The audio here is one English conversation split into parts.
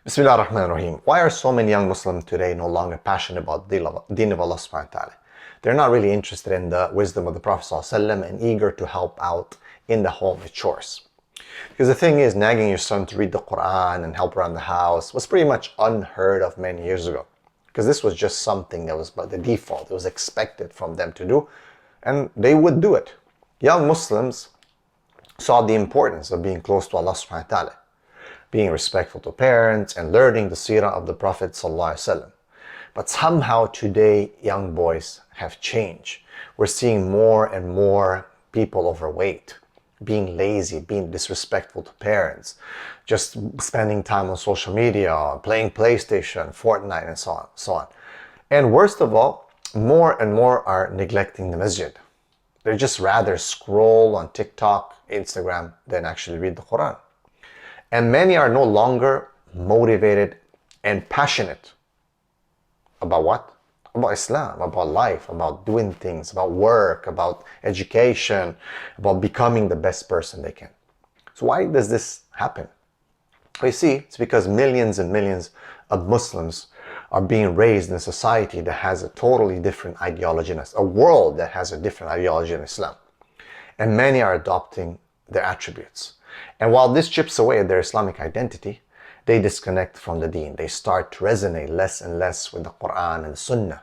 Bismillah ar-Rahman ar-Rahim. Why are so many young Muslims today no longer passionate about the deen of Allah subhanahu wa ta'ala? They're not really interested in the wisdom of the Prophet ﷺ and eager to help out in the home with chores. Because the thing is, nagging your son to read the Qur'an and help around the house was pretty much unheard of many years ago. Because this was just something that was by the default. It was expected from them to do, and they would do it. Young Muslims saw the importance of being close to Allah subhanahu wa ta'ala, being respectful to parents, and learning the seerah of the Prophet ﷺ. But somehow today, young boys have changed. We're seeing more and more people overweight, being lazy, being disrespectful to parents, just spending time on social media, playing PlayStation, Fortnite, and so on. And worst of all, more and more are neglecting the masjid. They just rather scroll on TikTok, Instagram, than actually read the Qur'an. And many are no longer motivated and passionate about what? About Islam, about life, about doing things, about work, about education, about becoming the best person they can. So why does this happen? Well, you see, it's because millions and millions of Muslims are being raised in a society that has a totally different ideology, a world that has a different ideology in Islam. And many are adopting their attributes. And while this chips away at their Islamic identity, they disconnect from the deen. They start to resonate less and less with the Qur'an and the Sunnah.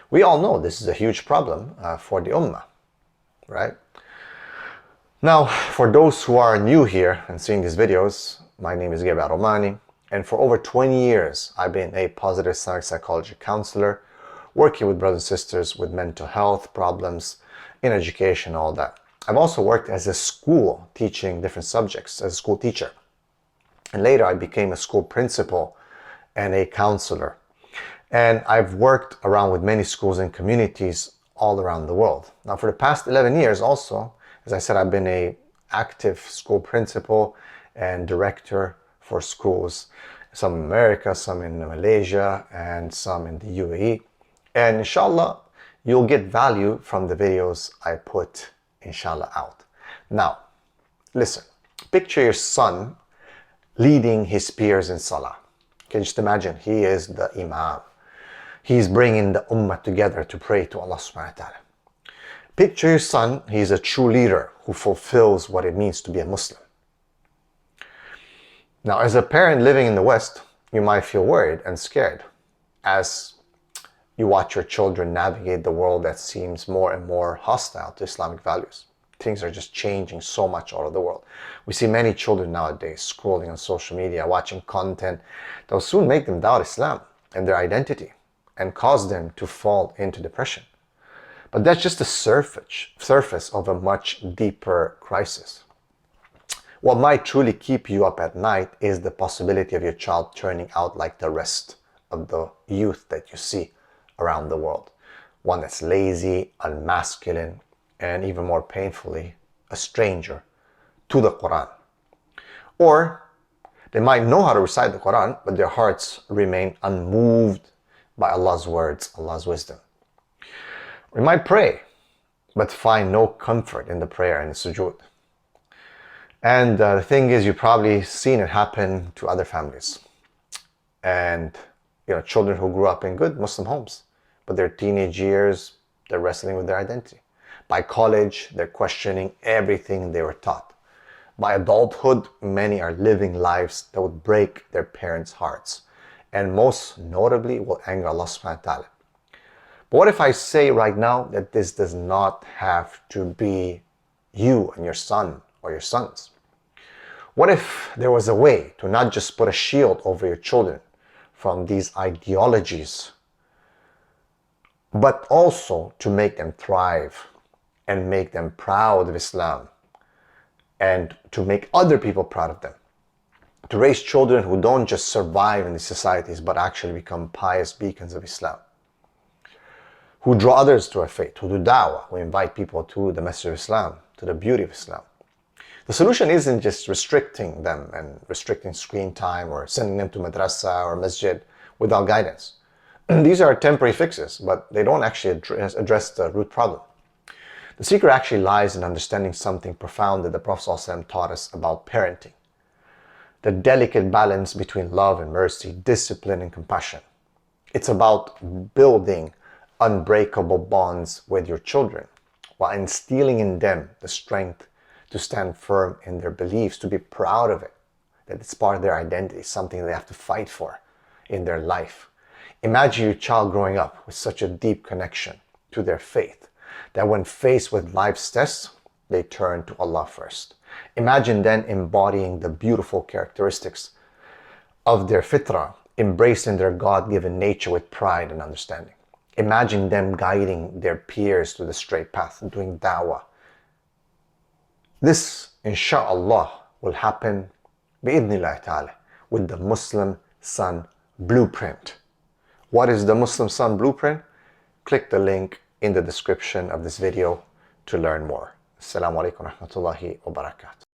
We all know this is a huge problem for the ummah, right? Now, for those who are new here and seeing these videos, my name is Gabriel Romani, and for over 20 years, I've been a positive Islamic psychology counselor, working with brothers and sisters with mental health problems, in education, all that. I've also worked as a school teaching different subjects, as a school teacher. And later I became a school principal and a counselor. And I've worked around with many schools and communities all around the world. Now for the past 11 years also, as I said, I've been an active school principal and director for schools, some in America, some in Malaysia, and some in the UAE. And inshallah, you'll get value from the videos I put, inshallah, out. Now, listen, picture your son leading his peers in salah. Can you just imagine? He is the imam. He's bringing the ummah together to pray to Allah subhanahu wa ta'ala. Picture your son, he's a true leader who fulfills what it means to be a Muslim. Now, as a parent living in the West, you might feel worried and scared as you watch your children navigate the world that seems more and more hostile to Islamic values. Things are just changing so much all over the world. We see many children nowadays scrolling on social media, watching content that will soon make them doubt Islam and their identity and cause them to fall into depression. But that's just the surface of a much deeper crisis. What might truly keep you up at night is the possibility of your child turning out like the rest of the youth that you see around the world. One that's lazy, unmasculine, and even more painfully, a stranger to the Qur'an. Or they might know how to recite the Qur'an, but their hearts remain unmoved by Allah's words, Allah's wisdom. We might pray, but find no comfort in the prayer and the sujood. And the thing is, you've probably seen it happen to other families. And children who grew up in good Muslim homes, but their teenage years, they're wrestling with their identity. By college, they're questioning everything they were taught. By adulthood, many are living lives that would break their parents' hearts, and most notably will anger Allah subhanahu wa ta'ala. But what if I say right now that this does not have to be you and your son or your sons? What if there was a way to not just put a shield over your children from these ideologies, but also to make them thrive and make them proud of Islam and to make other people proud of them? To raise children who don't just survive in these societies but actually become pious beacons of Islam, who draw others to our faith, who do da'wah, who invite people to the message of Islam, to the beauty of Islam. The solution isn't just restricting them and restricting screen time or sending them to madrasa or masjid without guidance. These are temporary fixes, but they don't actually address the root problem. The secret actually lies in understanding something profound that the Prophet ﷺ taught us about parenting. the delicate balance between love and mercy, discipline and compassion. It's about building unbreakable bonds with your children while instilling in them the strength to stand firm in their beliefs, to be proud of it, that it's part of their identity, something they have to fight for in their life. Imagine your child growing up with such a deep connection to their faith that when faced with life's tests, they turn to Allah first. Imagine then embodying the beautiful characteristics of their fitrah, embracing their God-given nature with pride and understanding. Imagine them guiding their peers to the straight path and doing da'wah. This, insha'Allah, will happen bi'idhnillah ta'ala with the Muslim Son Blueprint. What is the Muslim Son Blueprint? Click the link in the description of this video to learn more. Assalamu alaikum wa rahmatullahi wa barakatuh.